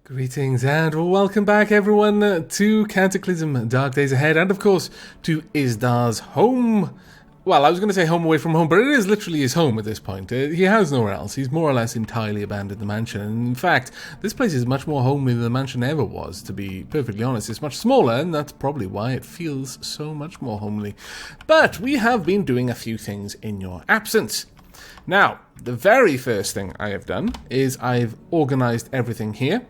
Greetings and welcome back, everyone, to Cataclysm, Dark Days Ahead, and of course, to Isdar's home. Well, I was going to say home away from home, but it is literally his home at this point. He has nowhere else. He's more or less entirely abandoned the mansion. And in fact, this place is much more homely than the mansion ever was, to be perfectly honest. It's much smaller, and that's probably why it feels so much more homely. But we have been doing a few things in your absence. Now, the very first thing I have done is I've organized everything here.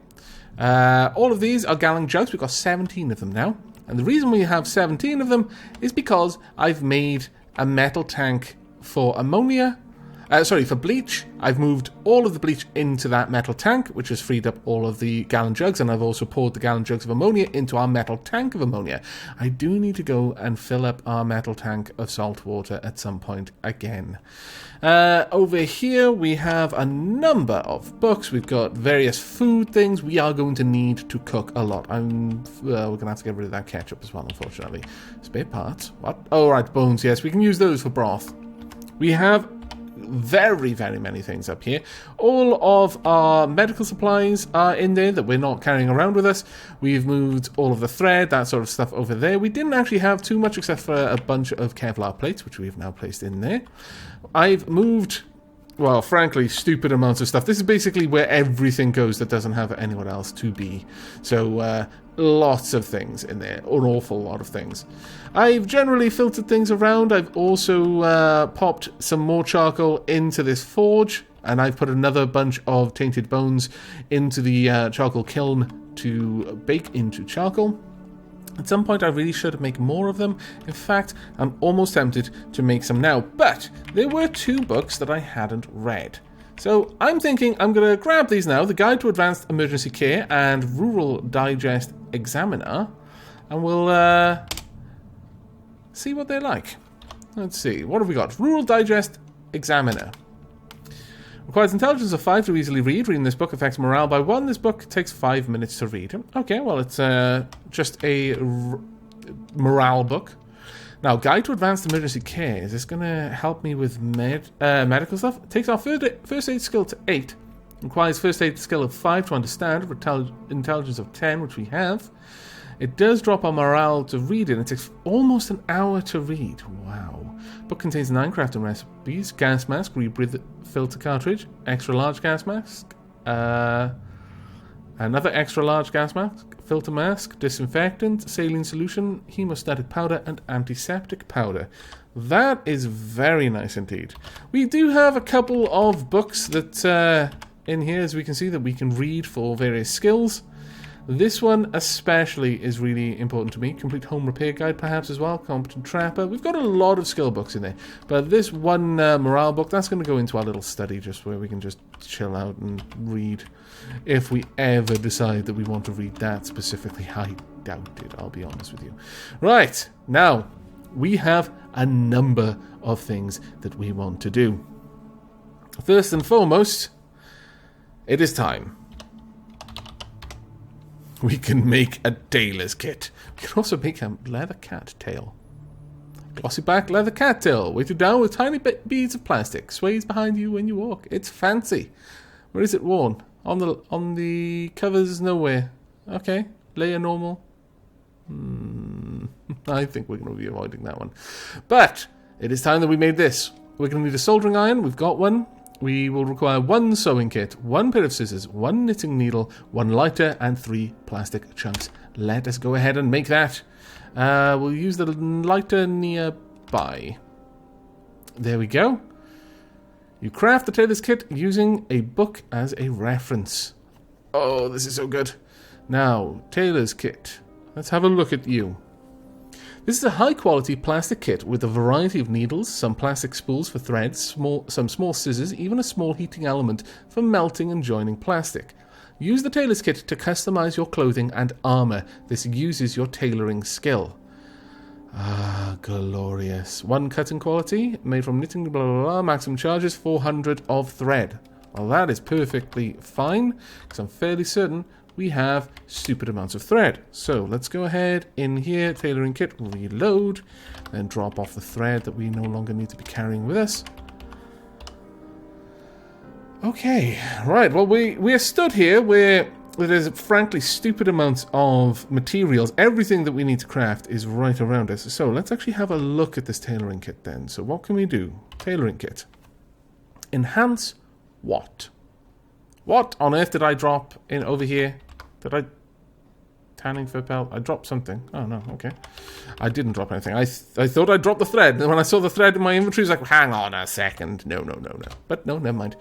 All of these are gallon jugs. We've got 17 of them now. And the reason we have 17 of them is because I've made a metal tank for ammonia. For bleach. I've moved all of the bleach into that metal tank, which has freed up all of the gallon jugs, and I've also poured the gallon jugs of ammonia into our metal tank of ammonia. I do need to go and fill up our metal tank of salt water at some point again. Over here we have a number of books. We've got various food things. We are going to need to cook a lot. We're going to have to get rid of that ketchup as well, unfortunately. Spare parts? What? Oh, right, bones. Yes, we can use those for broth. We have very, very many things up here. All of our medical supplies are in there that we're not carrying around with us. We've moved all of the thread, that sort of stuff over there. We didn't actually have too much except for a bunch of Kevlar plates, which we've now placed in there. I've moved, well, frankly, stupid amounts of stuff. This is basically where everything goes that doesn't have anywhere else to be. So, lots of things in there, an awful lot of things. I've generally filtered things around. I've also popped some more charcoal into this forge, and I've put another bunch of tainted bones into the charcoal kiln to bake into charcoal. At some point I really should make more of them. In fact, I'm almost tempted to make some now, but there were two books that I hadn't read. So I'm thinking I'm going to grab these now, the Guide to Advanced Emergency Care and Rural Digest Examiner, and we'll see what they're like. Let's see, what have we got? Rural Digest Examiner. Requires intelligence of 5 to easily read. Reading this book affects morale by 1. This book takes 5 minutes to read. Okay, well, it's just a morale book. Now, Guide to Advanced Emergency Care. Is this going to help me with medical stuff? It takes our first aid skill to 8. Requires first aid skill of 5 to understand. Intelligence of 10, which we have. It does drop our morale to read it. It takes almost an hour to read. Wow. Book contains 9 crafting recipes. Gas mask, rebreathe filter cartridge, extra large gas mask, another extra large gas mask, filter mask, disinfectant, saline solution, hemostatic powder, and antiseptic powder. That is very nice indeed. We do have a couple of books that in here, as we can see, that we can read for various skills. This one especially is really important to me. Complete Home Repair Guide perhaps as well. Competent Trapper. We've got a lot of skill books in there. But this one morale book, that's going to go into our little study just where we can just chill out and read. If we ever decide that we want to read that specifically. I doubt it, I'll be honest with you. Right, now we have a number of things that we want to do. First and foremost, it is time. We can make a tailor's kit. We can also make a leather cat tail. Glossy back leather cat tail, weighted down with tiny beads of plastic. Sways behind you when you walk. It's fancy. Where is it worn? On the covers nowhere. Okay. Layer normal. I think we're going to be avoiding that one. But it is time that we made this. We're going to need a soldering iron. We've got one. We will require 1 sewing kit, 1 pair of scissors, 1 knitting needle, 1 lighter, and 3 plastic chunks. Let us go ahead and make that. We'll use the lighter nearby. There we go. You craft the tailor's kit using a book as a reference. Oh, this is so good. Now, tailor's kit. Let's have a look at you. This is a high-quality plastic kit with a variety of needles, some plastic spools for threads, some small scissors, even a small heating element for melting and joining plastic. Use the tailor's kit to customize your clothing and armor. This uses your tailoring skill. Ah, glorious. 1 cutting quality, made from knitting, blah, blah, blah. Maximum charges, 400 of thread. Well, that is perfectly fine, because I'm fairly certain we have stupid amounts of thread. So let's go ahead in here, tailoring kit, reload, then drop off the thread that we no longer need to be carrying with us. Okay, right, well we are stood here, we're there's frankly stupid amounts of materials. Everything that we need to craft is right around us. So let's actually have a look at this tailoring kit then. So what can we do? Tailoring kit. Enhance what? What on earth did I drop in over here? Did I... Tanning for pelt? I dropped something. Oh no, okay. I didn't drop anything. I thought I dropped the thread. And when I saw the thread in my inventory, I was like, hang on a second. No. But no, never mind.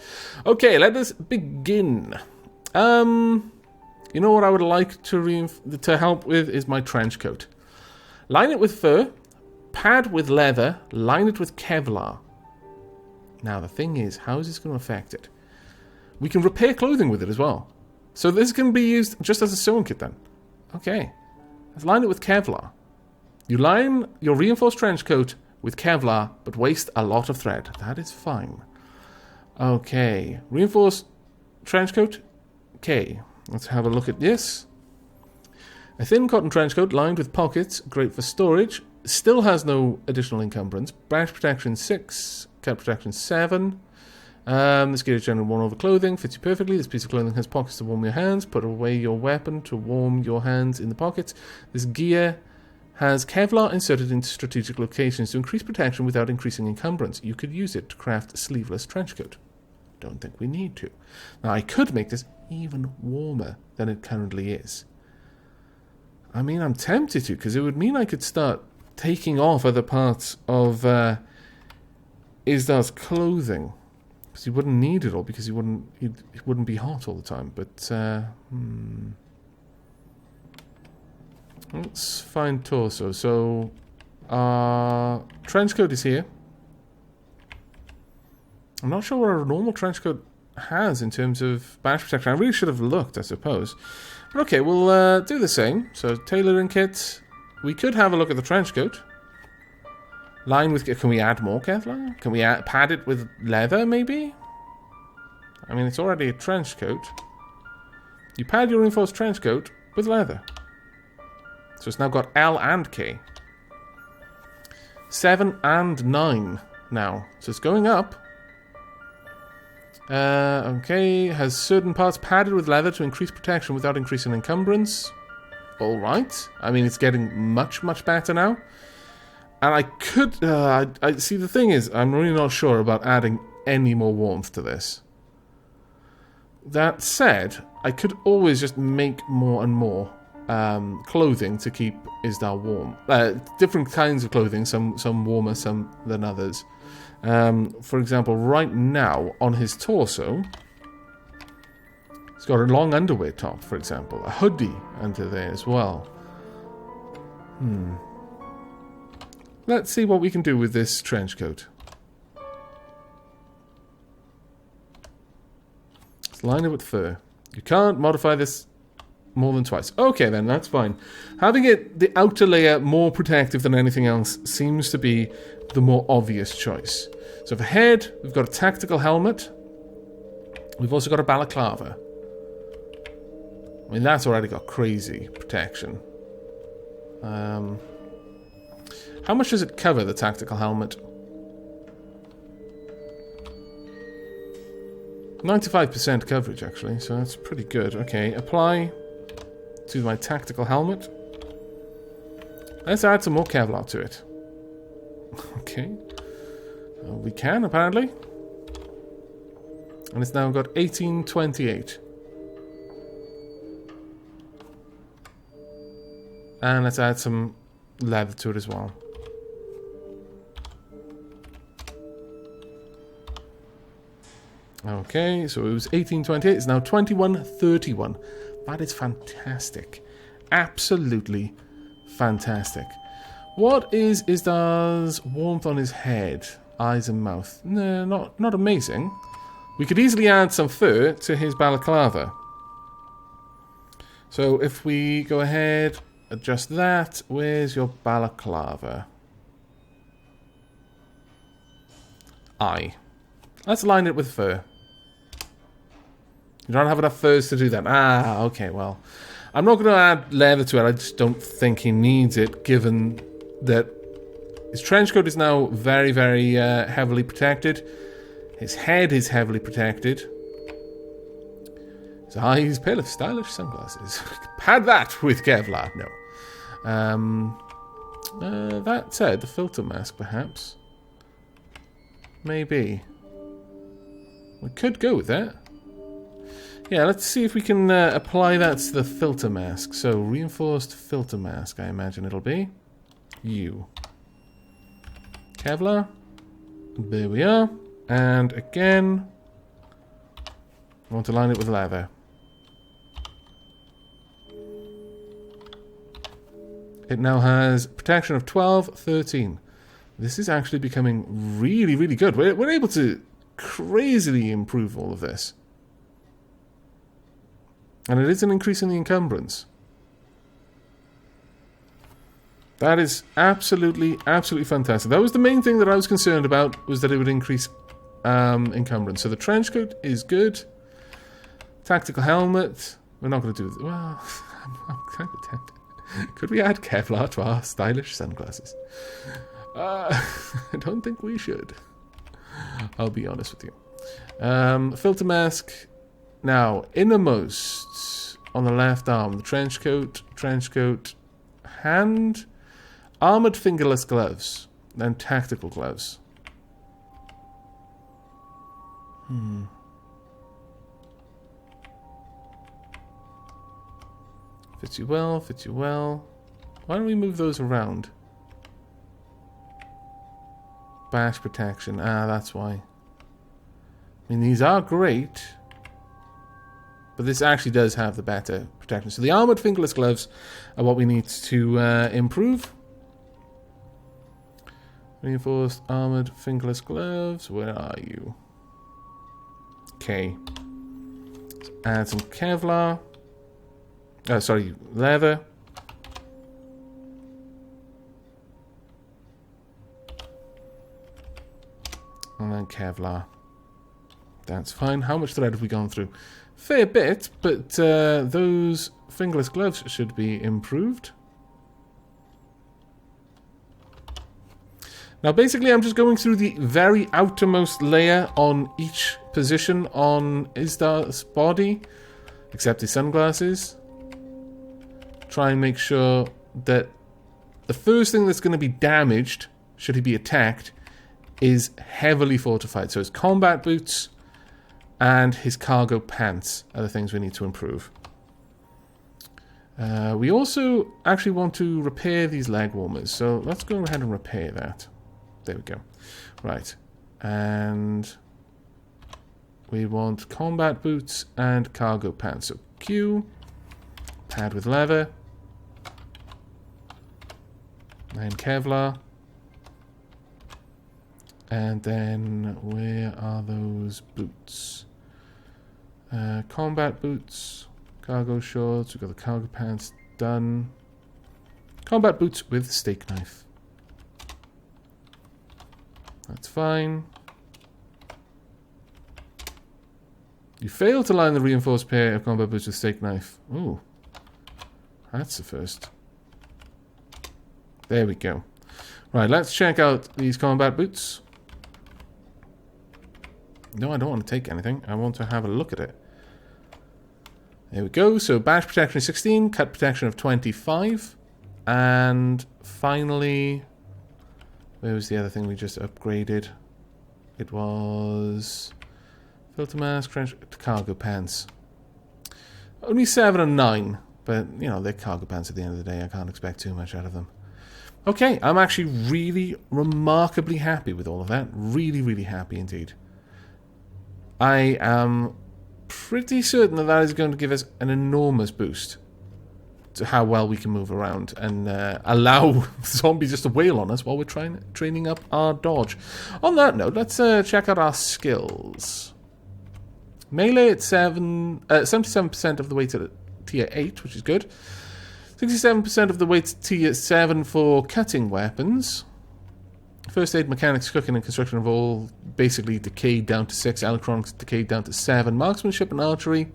Okay, let us begin. You know what I would like to help with is my trench coat. Line it with fur, pad with leather, line it with Kevlar. Now the thing is, how is this going to affect it? We can repair clothing with it as well. So this can be used just as a sewing kit then. Okay, let's line it with Kevlar. You line your reinforced trench coat with Kevlar, but waste a lot of thread. That is fine. Okay, reinforced trench coat. Okay, let's have a look at this. A thin cotton trench coat lined with pockets, great for storage. Still has no additional encumbrance. Bash protection 6, cut protection 7. This gear is generally worn over clothing, fits you perfectly. This piece of clothing has pockets to warm your hands. Put away your weapon to warm your hands in the pockets. This gear has Kevlar inserted into strategic locations to increase protection without increasing encumbrance. You could use it to craft a sleeveless trench coat. Don't think we need to. Now I could make this even warmer than it currently is. I mean, I'm tempted to, because it would mean I could start taking off other parts of Isdar's clothing. Because he wouldn't need it all, because he wouldn't be hot all the time. But let's find torso. So trench coat is here. I'm not sure what a normal trench coat has in terms of bash protection. I really should have looked, I suppose. But okay, we'll do the same. So tailoring kit. We could have a look at the trench coat. Line with... Can we add more Kevlar? Can we pad it with leather, maybe? I mean, it's already a trench coat. You pad your reinforced trench coat with leather. So it's now got L and K. 7 and 9 now. So it's going up. Okay, has certain parts padded with leather to increase protection without increasing encumbrance. Alright. I mean, it's getting much, much better now. And I could... I see, the thing is, I'm really not sure about adding any more warmth to this. That said, I could always just make more and more clothing to keep Isdar warm. Different kinds of clothing, some warmer, some than others. For example, right now, on his torso, he's got a long underwear top, for example. A hoodie under there as well. Let's see what we can do with this trench coat. Let's line it with fur. You can't modify this more than twice. Okay then, that's fine. Having the outer layer more protective than anything else seems to be the more obvious choice. So for head, we've got a tactical helmet. We've also got a balaclava. I mean, that's already got crazy protection. How much does it cover, the tactical helmet? 95% coverage, actually, so that's pretty good. Okay, apply to my tactical helmet. Let's add some more Kevlar to it. Okay. We can, apparently. And it's now got 1828. And let's add some leather to it as well. Okay, so it was 1828, it's now 2131. That is fantastic. Absolutely fantastic. What is Isdar's warmth on his head, eyes and mouth? No, not amazing. We could easily add some fur to his balaclava. So if we go ahead, adjust that, where's your balaclava? Eye. Let's line it with fur. You don't have enough furs to do that. Ah, okay, well. I'm not going to add leather to it. I just don't think he needs it, given that his trench coat is now very, very heavily protected. His head is heavily protected. His eyes, pair of stylish sunglasses. Pad that with Kevlar. No. That said, the filter mask, perhaps. Maybe. We could go with that. Yeah, let's see if we can apply that to the filter mask. So, reinforced filter mask, I imagine it'll be. You. Kevlar. There we are. And again, I want to line it with leather. It now has protection of 12, 13. This is actually becoming really, really good. We're able to crazily improve all of this. And it is an increase in the encumbrance. That is absolutely, absolutely fantastic. That was the main thing that I was concerned about, was that it would increase encumbrance. So the trench coat is good. Tactical helmet. We're not going to do it. Well, I'm kind of tempted. Could we add Kevlar to our stylish sunglasses? I don't think we should. I'll be honest with you. Filter mask. Now, innermost on the left arm, the trench coat, hand, armored fingerless gloves, then tactical gloves. Fits you well, fits you well. Why don't we move those around? Bash protection. That's why. I mean, these are great, but this actually does have the better protection. So the armored fingerless gloves are what we need to improve. Reinforced armored fingerless gloves. Where are you? Okay. Let's add some Kevlar. Sorry, leather. And then Kevlar. That's fine. How much thread have we gone through? Fair bit, but those fingerless gloves should be improved. Now basically I'm just going through the very outermost layer on each position on Isdar's body, except his sunglasses. Try and make sure that the first thing that's going to be damaged, should he be attacked, is heavily fortified. So his combat boots and his cargo pants are the things we need to improve. We also actually want to repair these leg warmers. So let's go ahead and repair that. There we go. Right. And we want combat boots and cargo pants. So Q, pad with leather. And Kevlar. And then where are those boots? Combat boots, cargo shorts, we've got the cargo pants done. Combat boots with steak knife. That's fine. You failed to line the reinforced pair of combat boots with steak knife. Ooh. That's the first. There we go. Right, let's check out these combat boots. No, I don't want to take anything. I want to have a look at it. There we go. So bash protection of 16, cut protection of 25. And finally, where was the other thing we just upgraded? It was filter mask, trench, cargo pants. Only 7 and 9, but you know, they're cargo pants at the end of the day. I can't expect too much out of them. Okay, I'm actually really remarkably happy with all of that. Really, really happy indeed. I am pretty certain that that is going to give us an enormous boost to how well we can move around and allow zombies just to wail on us while we're training up our dodge. On that note, let's check out our skills. Melee at 77% of the way to tier 8, which is good. 67% of the way to tier 7 for cutting weapons. First aid, mechanics, cooking, and construction have all basically decayed down to 6. Electronics decayed down to 7. Marksmanship and archery,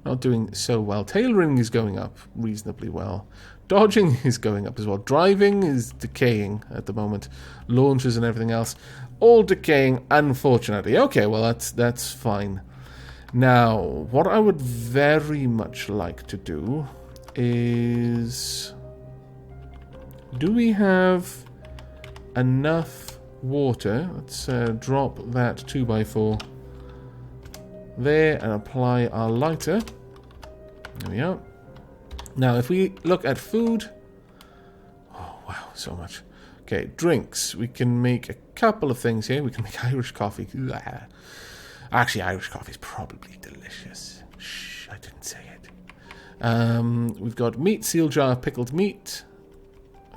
not doing so well. Tailoring is going up reasonably well. Dodging is going up as well. Driving is decaying at the moment. Launchers and everything else, all decaying, unfortunately. Okay, well, that's fine. Now, what I would very much like to do is... Do we have enough water? Let's drop that 2x4 there and apply our lighter. There we are. Now, if we look at food... Oh, wow, so much. Okay, drinks. We can make a couple of things here. We can make Irish coffee. Actually, Irish coffee is probably delicious. Shh, I didn't say it. We've got meat, seal jar, pickled meat.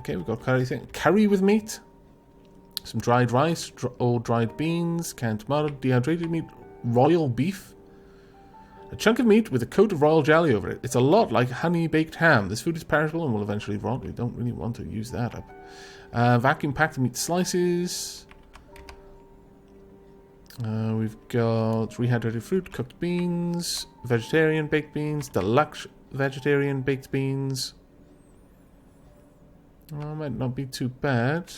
Okay, we've got curry with meat. Some dried rice, or dried beans, canned mud, dehydrated meat, royal beef. A chunk of meat with a coat of royal jelly over it. It's a lot like honey-baked ham. This food is perishable and will eventually rot. We don't really want to use that up. Vacuum-packed meat slices. We've got rehydrated fruit, cooked beans, vegetarian baked beans, deluxe vegetarian baked beans. Well, might not be too bad.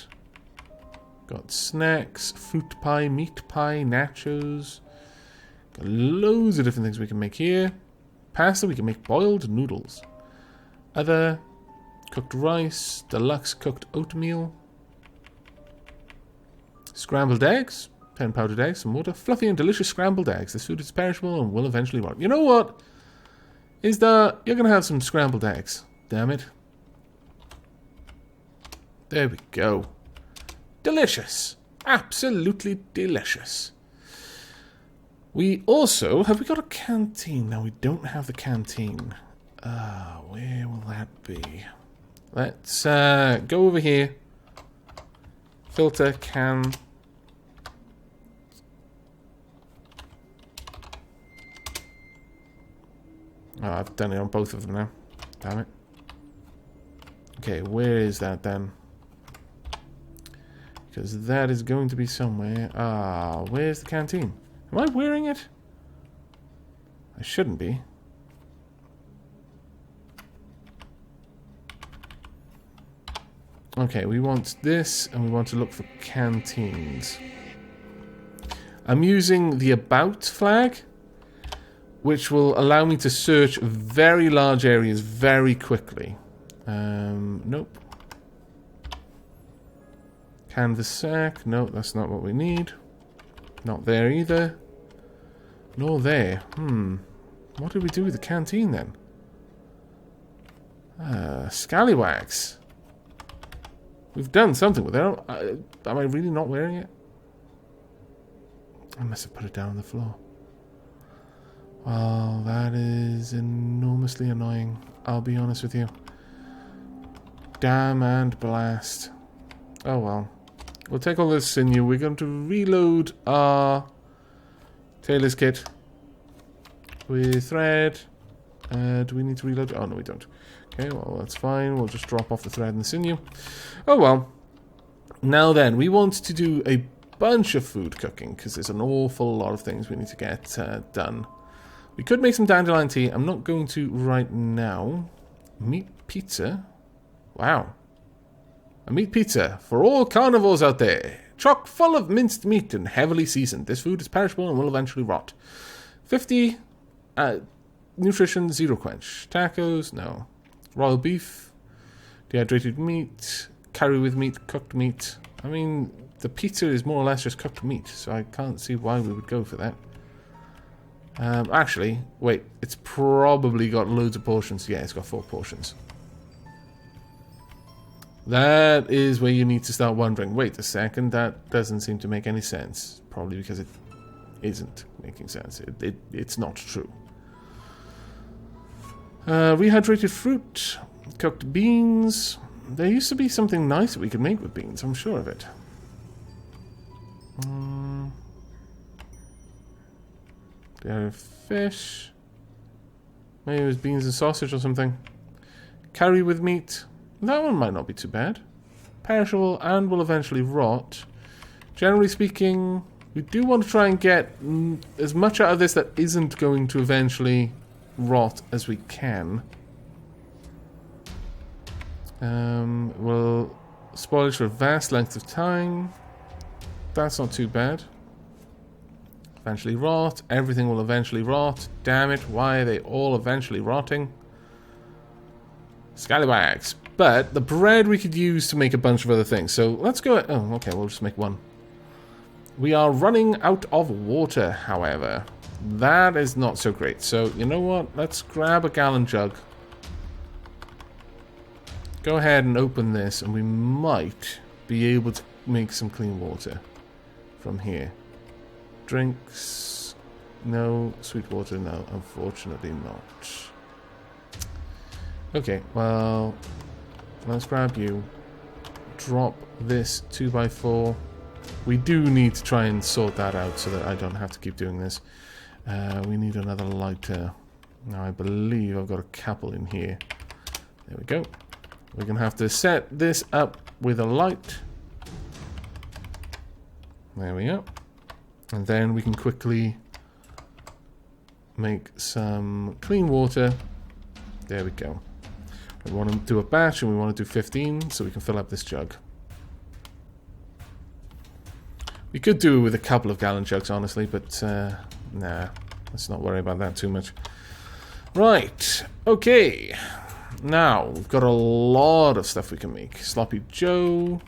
Got snacks, fruit pie, meat pie, nachos. Got loads of different things we can make here. Pasta, we can make boiled noodles. Other, cooked rice, deluxe cooked oatmeal. Scrambled eggs, 10 powdered eggs, some water. Fluffy and delicious scrambled eggs. This food is perishable and will eventually rot. You know what? Isdar, you're going to have some scrambled eggs. Damn it. There we go. Delicious. Absolutely delicious. We also... Have we got a canteen? No, we don't have the canteen. Where will that be? Let's go over here. Filter, can... Oh, I've done it on both of them now. Damn it. Okay, where is that then? Because that is going to be somewhere. Where's the canteen? Am I wearing it? I shouldn't be. Okay, we want this, and we want to look for canteens. I'm using the About flag, which will allow me to search very large areas very quickly. Nope. Canvas sack. No, that's not what we need. Not there either. Nor there. What did we do with the canteen then? Scallywags. We've done something with it. Am I really not wearing it? I must have put it down on the floor. Well, that is enormously annoying. I'll be honest with you. Damn and blast. Oh well. We'll take all this sinew. We're going to reload our tailor's kit with thread. Do we need to reload? Oh, no, we don't. Okay, well, that's fine. We'll just drop off the thread and the sinew. Oh, well. Now then, we want to do a bunch of food cooking because there's an awful lot of things we need to get done. We could make some dandelion tea. I'm not going to right now. Meat pizza. Wow. A meat pizza for all carnivores out there. Chock full of minced meat and heavily seasoned. This food is perishable and will eventually rot. 50 nutrition, 0 quench. Tacos, no. Royal beef, dehydrated meat, curry with meat, cooked meat. I mean, the pizza is more or less just cooked meat, so I can't see why we would go for that. Actually, wait, it's probably got loads of portions. Yeah, it's got 4 portions. That is where you need to start wondering, wait a second, that doesn't seem to make any sense. Probably because it isn't making sense. It's not true. Rehydrated fruit, cooked beans. There used to be something nice that we could make with beans, I'm sure of it. There are fish. Maybe it was beans and sausage or something. Curry with meat. That one might not be too bad. Perishable and will eventually rot. Generally speaking, we do want to try and get as much out of this that isn't going to eventually rot as we can. We'll spoil it for a vast length of time. That's not too bad. Eventually rot. Everything will eventually rot. Damn it, why are they all eventually rotting? Scallywags. But the bread we could use to make a bunch of other things. So let's go... Oh, okay, we'll just make one. We are running out of water, however. That is not so great. So, you know what? Let's grab a gallon jug. Go ahead and open this, and we might be able to make some clean water from here. Drinks. No. Sweet water, no. Unfortunately not. Okay, well, let's grab you. Drop this 2x4. We do need to try and sort that out so that I don't have to keep doing this. We need another lighter. Now, I believe I've got a couple in here. There we go. We're going to have to set this up with a light. There we go. And then we can quickly make some clean water. There we go. We want to do a batch and we want to do 15 so we can fill up this jug. We could do it with a couple of gallon jugs, honestly, but nah, let's not worry about that too much. Right, okay. Now, we've got a lot of stuff we can make. Sloppy Joe.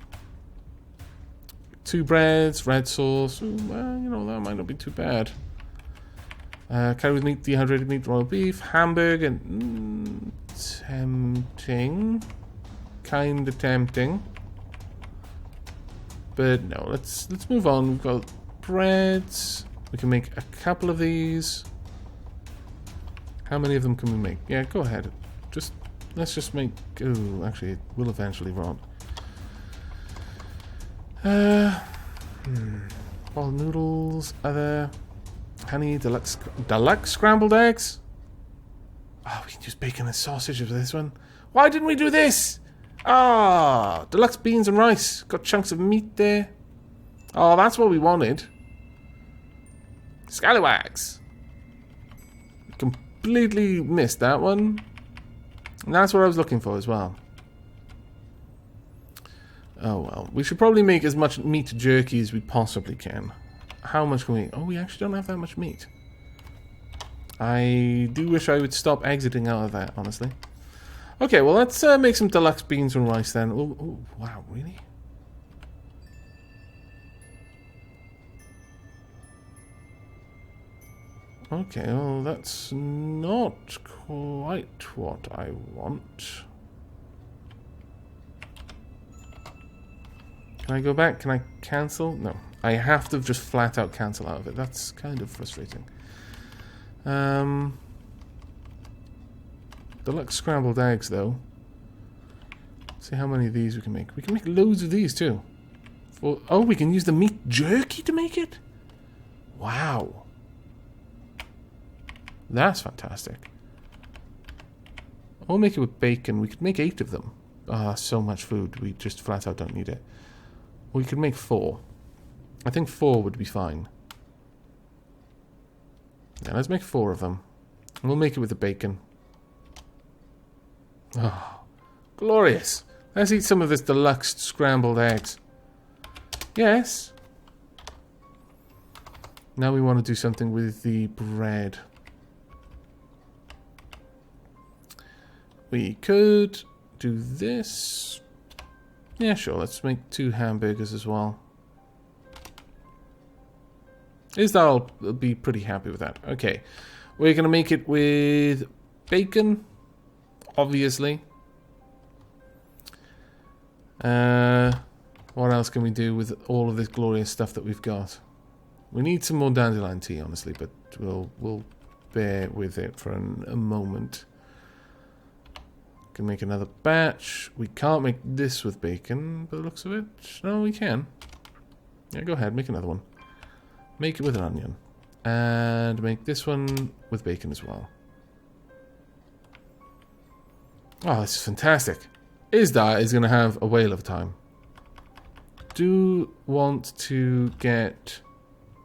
2 breads, red sauce. Ooh, well, you know, that might not be too bad. Curry with meat, dehydrated meat, royal beef, hamburger. Tempting. Kinda tempting. But no, let's move on. We've got breads. We can make a couple of these. How many of them can we make? Yeah, go ahead. Let's just make... Ooh, actually, it will eventually rot. Ball noodles, other... Honey, deluxe scrambled eggs? Oh, we can use bacon and sausage with this one. Why didn't we do this? Ah, deluxe beans and rice. Got chunks of meat there. Oh, that's what we wanted. Scallywags. Completely missed that one. And that's what I was looking for as well. Oh well, we should probably make as much meat jerky as we possibly can. How much can we... Oh, we actually don't have that much meat. I do wish I would stop exiting out of that, honestly. Okay, well, let's make some deluxe beans and rice then. Oh, wow, really? Okay, well, that's not quite what I want. Can I go back? Can I cancel? No. I have to just flat out cancel out of it. That's kind of frustrating. Deluxe scrambled eggs, though. Let's see how many of these we can make. We can make loads of these, too. Oh, we can use the meat jerky to make it? Wow. That's fantastic. We'll make it with bacon. We could make 8 of them. Ah, so much food. We just flat out don't need it. We could make 4. I think 4 would be fine. Yeah, let's make 4 of them. And we'll make it with the bacon. Oh, glorious. Let's eat some of this deluxe scrambled eggs. Yes. Now we want to do something with the bread. We could do this. Yeah, sure. Let's make 2 hamburgers as well. Isdar will be pretty happy with that. Okay. We're going to make it with bacon, obviously. What else can we do with all of this glorious stuff that we've got? We need some more dandelion tea, honestly, but we'll bear with it for a moment. Can make another batch. We can't make this with bacon, by the looks of it. No, we can. Yeah, go ahead, make another one. Make it with an onion. And make this one with bacon as well. Oh, this is fantastic. Isdar is going to have a whale of a time. Do want to get...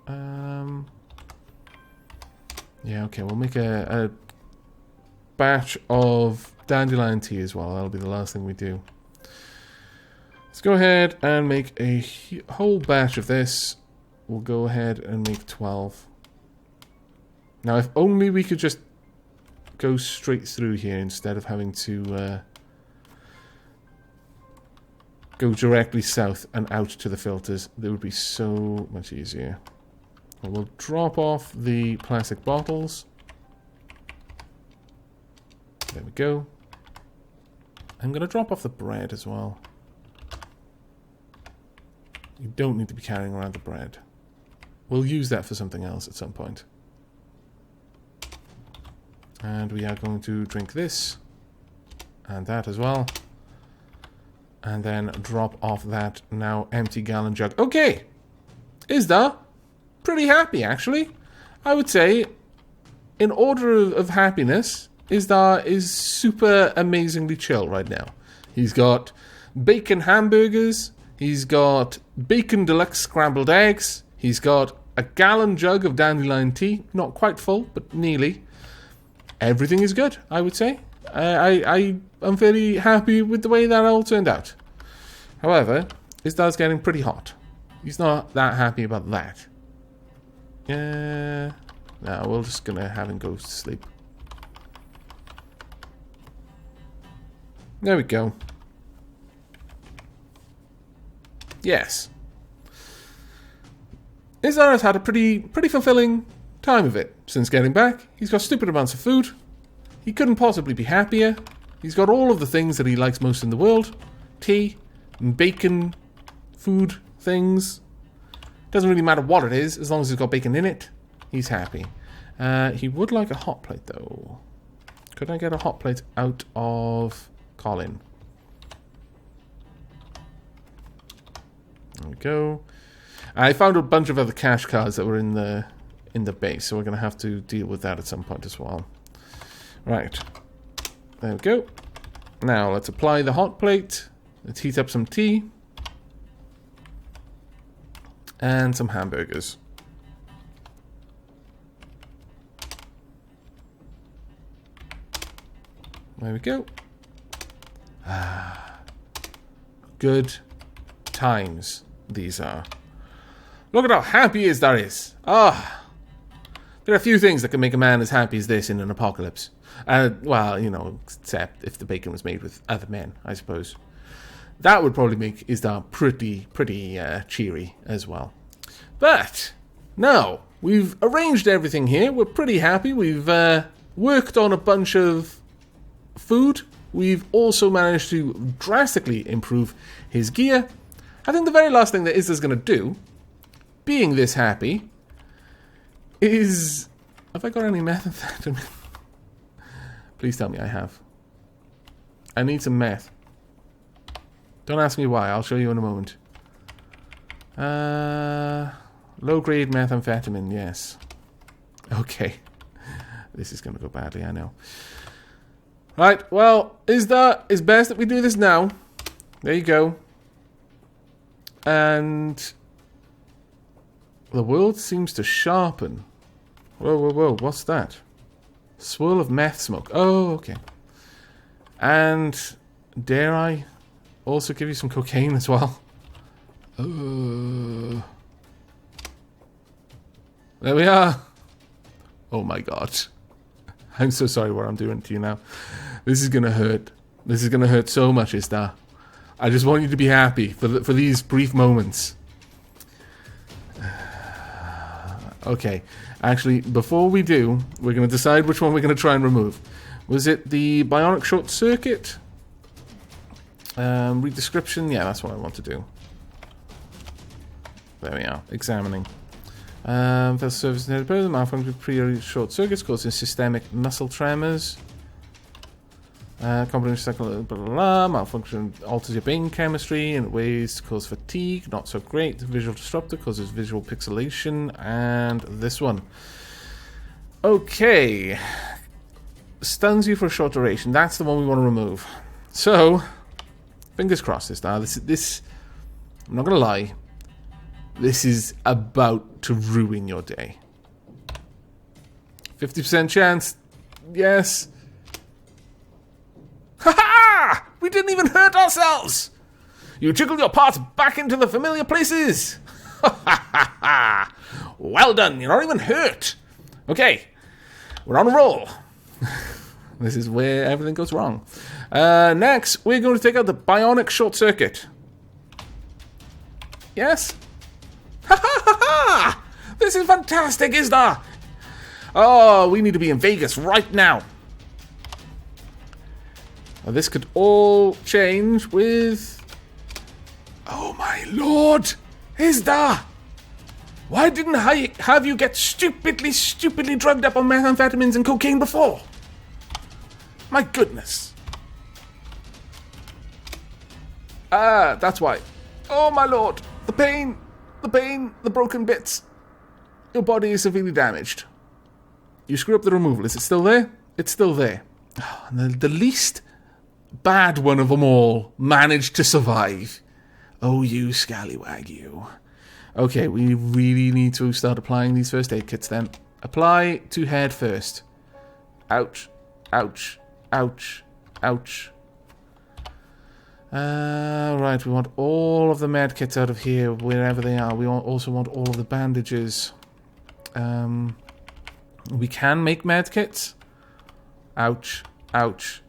yeah, okay, we'll make a batch of dandelion tea as well. That'll be the last thing we do. Let's go ahead and make a whole batch of this. We'll go ahead and make 12. Now, if only we could just go straight through here instead of having to go directly south and out to the filters. That would be so much easier. And we'll drop off the plastic bottles. There we go. I'm going to drop off the bread as well. You don't need to be carrying around the bread. We'll use that for something else at some point. And we are going to drink this. And that as well. And then drop off that now empty gallon jug. Okay! Isdar, pretty happy actually. I would say, in order of happiness, Isdar is super amazingly chill right now. He's got bacon hamburgers. He's got bacon deluxe scrambled eggs. He's got a gallon jug of dandelion tea. Not quite full, but nearly. Everything is good, I would say. I'm fairly happy with the way that all turned out. However, Isdar's getting pretty hot. He's not that happy about that. No, we're just gonna have him go to sleep. There we go. Yes. Isdar has had a pretty fulfilling time of it since getting back. He's got stupid amounts of food. He couldn't possibly be happier. He's got all of the things that he likes most in the world. Tea, bacon, food, things. Doesn't really matter what it is, as long as it's got bacon in it. He's happy. He would like a hot plate, though. Could I get a hot plate out of Colin? There we go. I found a bunch of other cash cards that were in the base, so we're going to have to deal with that at some point as well. Right. There we go. Now, let's apply the hot plate. Let's heat up some tea. And some hamburgers. There we go. Good times these are. Look at how happy Isdar is. There are a few things that can make a man as happy as this in an apocalypse. Well, you know, except if the bacon was made with other men, I suppose. That would probably make Isdar pretty cheery as well. But, no, we've arranged everything here. We're pretty happy. We've worked on a bunch of food. We've also managed to drastically improve his gear. I think the very last thing that Isdar's going to do, being this happy, is... Have I got any methamphetamine? Please tell me I have. I need some meth. Don't ask me why, I'll show you in a moment. Low-grade methamphetamine, yes. Okay. This is going to go badly, I know. Right, well, it's best that we do this now. There you go. And the world seems to sharpen. Whoa, what's that? Swirl of meth smoke. Oh, okay. And dare I also give you some cocaine as well? There we are. Oh my god. I'm so sorry what I'm doing to you now. This is gonna hurt. This is gonna hurt so much, Isdar. I just want you to be happy for these brief moments. Okay, actually, before we do, we're going to decide which one we're going to try and remove. Was it the bionic short circuit? Read description? Yeah, that's what I want to do. There we are, examining. Vessel service malfunction pre short circuits causing systemic muscle tremors. Combination cycle, blah, blah, blah. Malfunction alters your brain chemistry in ways to cause fatigue. Not so great. Visual disruptor causes visual pixelation. And this one. Okay. Stuns you for a short duration. That's the one we want to remove. So, fingers crossed this now. This I'm not going to lie. This is about to ruin your day. 50% chance. Yes. Ha-ha! We didn't even hurt ourselves! You jiggled your parts back into the familiar places! Ha-ha-ha-ha! Well done, you're not even hurt! Okay, We're on a roll. This is where everything goes wrong. Next, we're going to take out the bionic short circuit. Yes? Ha ha ha ha! This is fantastic, Isdar! Oh, we need to be in Vegas right now. Now, this could all change with... Oh my lord! Isdar! Why didn't I have you get stupidly drugged up on methamphetamines and cocaine before? My goodness. Ah, that's why. Oh my lord. The pain, the broken bits. Your body is severely damaged. You screw up the removal. Is it still there? It's still there. Oh, and the least bad one of them all managed to survive. Oh, you scallywag, you. Okay, we really need to start applying these first aid kits then. Apply to head first. Ouch. Ouch. Ouch. Ouch. Right, we want all of the med kits out of here, wherever they are. We also want all of the bandages. We can make med kits. Ouch. Ouch.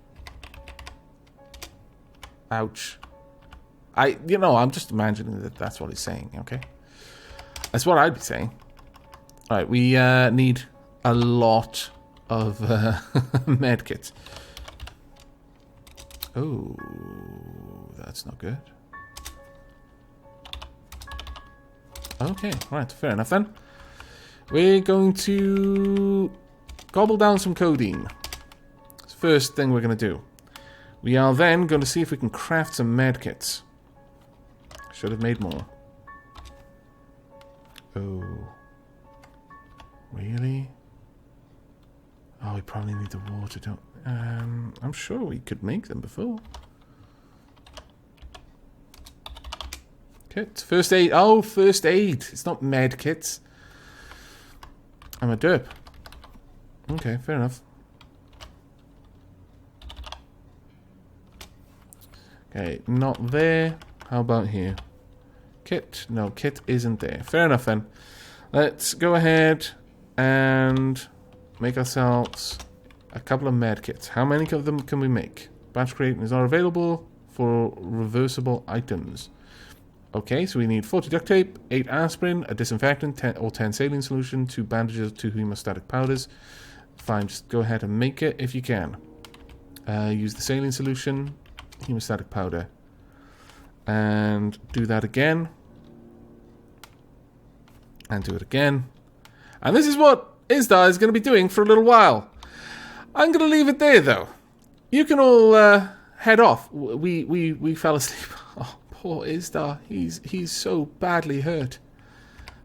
Ouch. I'm just imagining that that's what he's saying, okay? That's what I'd be saying. Alright, we need a lot of med kits. Oh, that's not good. Okay, right, fair enough then. We're going to gobble down some codeine. It's the first thing we're going to do. We are then going to see if we can craft some med kits. Should have made more. Oh. Really? Oh, we probably need the water, don't... I'm sure we could make them before. Kits. First aid. Oh, first aid. It's not med kits. I'm a derp. Okay, fair enough. Okay, not there. How about here? Kit. No, kit isn't there. Fair enough then. Let's go ahead and make ourselves a couple of med kits. How many of them can we make? Batch creating is not available for reversible items. Okay, so we need 40 duct tape, 8 aspirin, a disinfectant, 10 saline solution, 2 bandages, 2 hemostatic powders. Fine, just go ahead and make it if you can. Use the saline solution, hemostatic powder, and do that again. And do it again. And this is what Isdar is going to be doing for a little while. I'm going to leave it there, though. You can all head off. We fell asleep. Oh, poor Isdar. He's so badly hurt.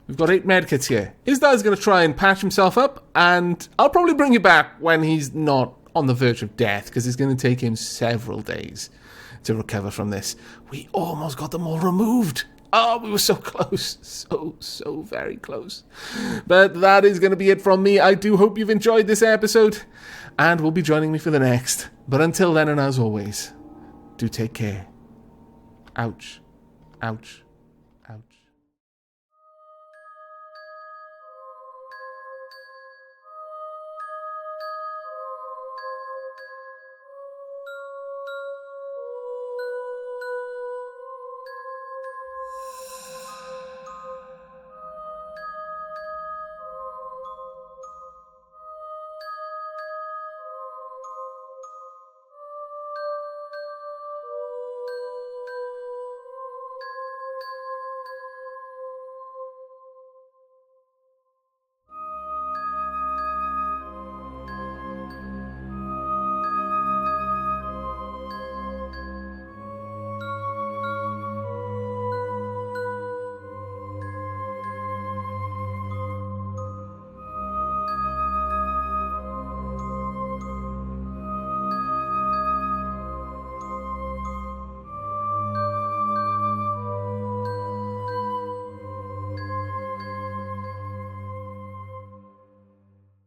We've got 8 medkits here. Isdar's going to try and patch himself up, and I'll probably bring you back when he's not on the verge of death, because it's going to take him several days to recover from this. We almost got them all removed. Oh, we were so close. So very close. But that is going to be it from me. I do hope you've enjoyed this episode and will be joining me for the next. But until then, and as always, do take care. Ouch. Ouch.